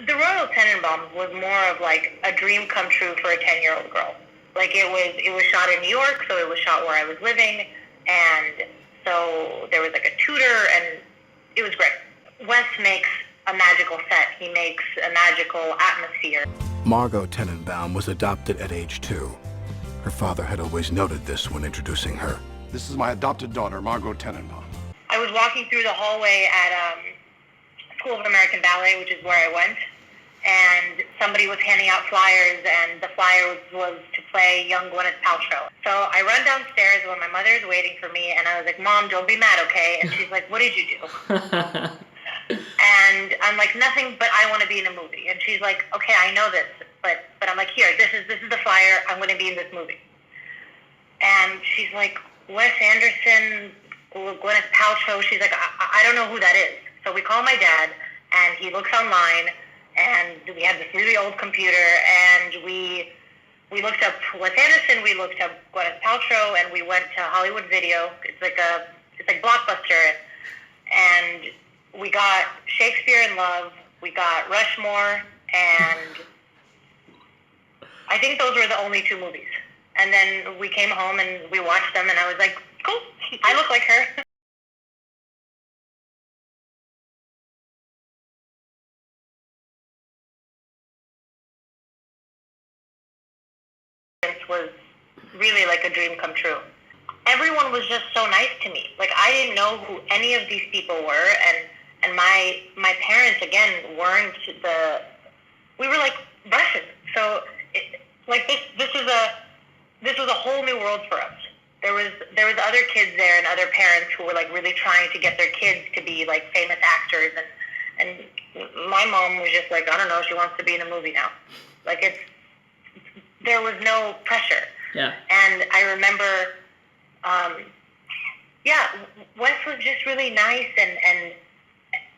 The Royal Tenenbaums was more of like a dream come true for a 10-year-old girl. Like it was shot in New York, so it was shot where I was living, and so there was like a tutor, and it was great. Wes makes a magical set. He makes a magical atmosphere. Margot Tenenbaum was adopted at age 2. Her father had always noted this when introducing her. This is my adopted daughter, Margot Tenenbaum. I was walking through the hallway at School of American Ballet, which is where I went, and somebody was handing out flyers, and the flyer was to play young Gwyneth Paltrow. So I run downstairs when my mother is waiting for me, and I was like, "Mom, don't be mad, okay?" And she's like, "What did you do?" And I'm like, "Nothing, but I want to be in a movie." And she's like, "Okay, I know this, but I'm like, here, this is the flyer. I'm going to be in this movie." And she's like, "Wes Anderson, Gwyneth Paltrow." She's like, I don't know who that is. So we call my dad, and he looks online, and we had this really old computer, and we looked up Wes Anderson, we looked up Gwyneth Paltrow, and we went to Hollywood Video. It's like Blockbuster, and we got Shakespeare in Love, we got Rushmore, and I think those were the only 2 movies. And then we came home and we watched them, and I was like, cool, I look like her. Was really like a dream come true. Everyone was just so nice to me. Like, I didn't know who any of these people were, and my parents, again, weren't we were like Russian. So this was a whole new world for us. There was other kids there and other parents who were like really trying to get their kids to be like famous actors, and my mom was just like, I don't know, she wants to be in a movie now. Like, there was no pressure. Yeah. And I remember, Wes was just really nice, and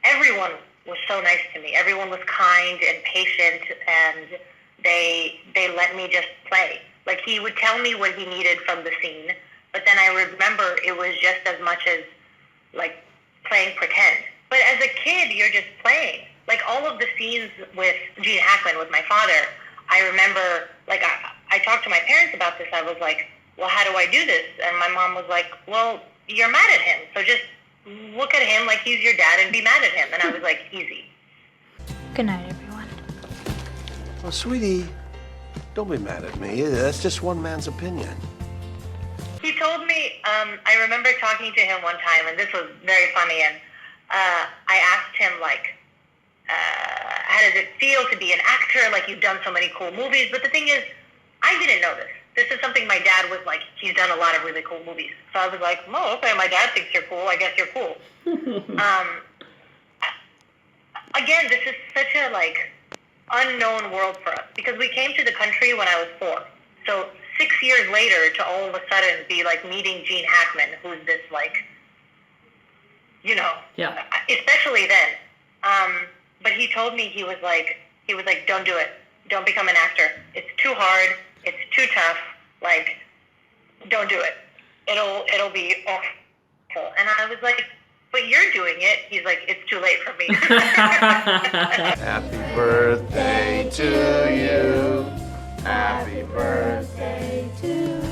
everyone was so nice to me. Everyone was kind and patient, and they let me just play. Like, he would tell me what he needed from the scene, but then I remember it was just as much as, like, playing pretend. But as a kid, you're just playing. Like, all of the scenes with Gene Hackman, with my father, I remember, like, I talked to my parents about this. I was like, well, how do I do this? And my mom was like, well, you're mad at him, so just look at him like he's your dad and be mad at him. And I was like, easy. Good night, everyone. Oh, sweetie, don't be mad at me. That's just one man's opinion. He told me, I remember talking to him one time, and this was very funny, and I asked him, like, how does it feel to be an actor? Like, you've done so many cool movies. But the thing is, I didn't know this. This is something my dad was like, he's done a lot of really cool movies. So I was like, oh, okay, my dad thinks you're cool. I guess you're cool. Again, this is such a, like, unknown world for us, because we came to the country when I was 4. So 6 years later, to all of a sudden be, like, meeting Gene Hackman, who's this, like, you know, yeah. Especially then. But he told me, he was like, don't do it. Don't become an actor. It's too hard. It's too tough. Like, don't do it. It'll be awful. And I was like, but you're doing it. He's like, it's too late for me. Happy birthday to you. Happy birthday to you.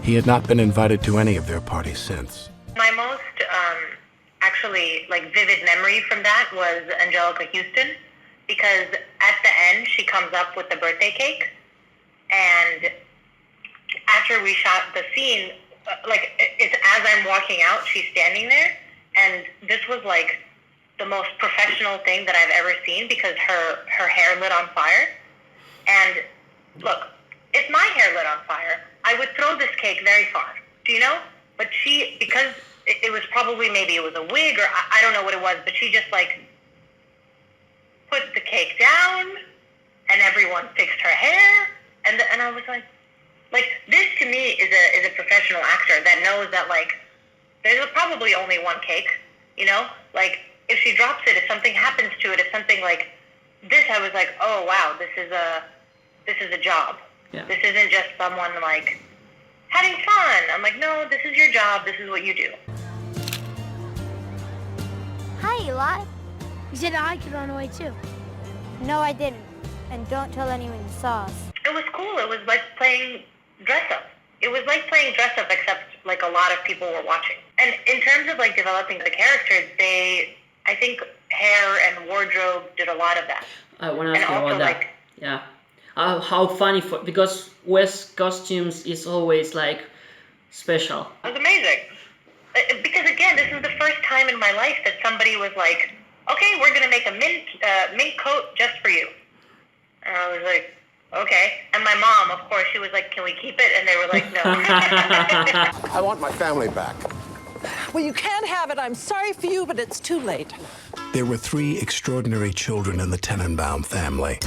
He had not been invited to any of their parties since. My most, actually, like, vivid memory from that was Angelica Houston, because at the end, she comes up with the birthday cake, and after we shot the scene, like, it's as I'm walking out, she's standing there, and this was, like, the most professional thing that I've ever seen, because her hair lit on fire. And look, if my hair lit on fire, I would throw this cake very far, do you know? But she, because it was probably, maybe it was a wig, or I don't know what it was, but she just, like, put the cake down, and everyone fixed her hair, and I was like, this to me is a professional actor that knows that, like, there's probably only one cake, you know? Like, if she drops it, if something happens to it, if something like this, I was like, oh wow, this is a job. Yeah. This isn't just someone, like, having fun. I'm like, no, this is your job. This is what you do. Hi, Eli. You said I could run away too. No, I didn't. And don't tell anyone you saw us. It was cool. It was like playing dress up. It was like playing dress up, except like a lot of people were watching. And in terms of like developing the characters, I think hair and wardrobe did a lot of that. I want to ask And you also, about that. like- Yeah. How funny, because Wes costumes is always like special. It was amazing. Because again, this is the first time in my life that somebody was like, okay, we're going to make a mink coat just for you. And I was like, okay. And my mom, of course, she was like, can we keep it? And they were like, no. I want my family back. Well, you can't have it. I'm sorry for you, but it's too late. There were 3 extraordinary children in the Tenenbaum family.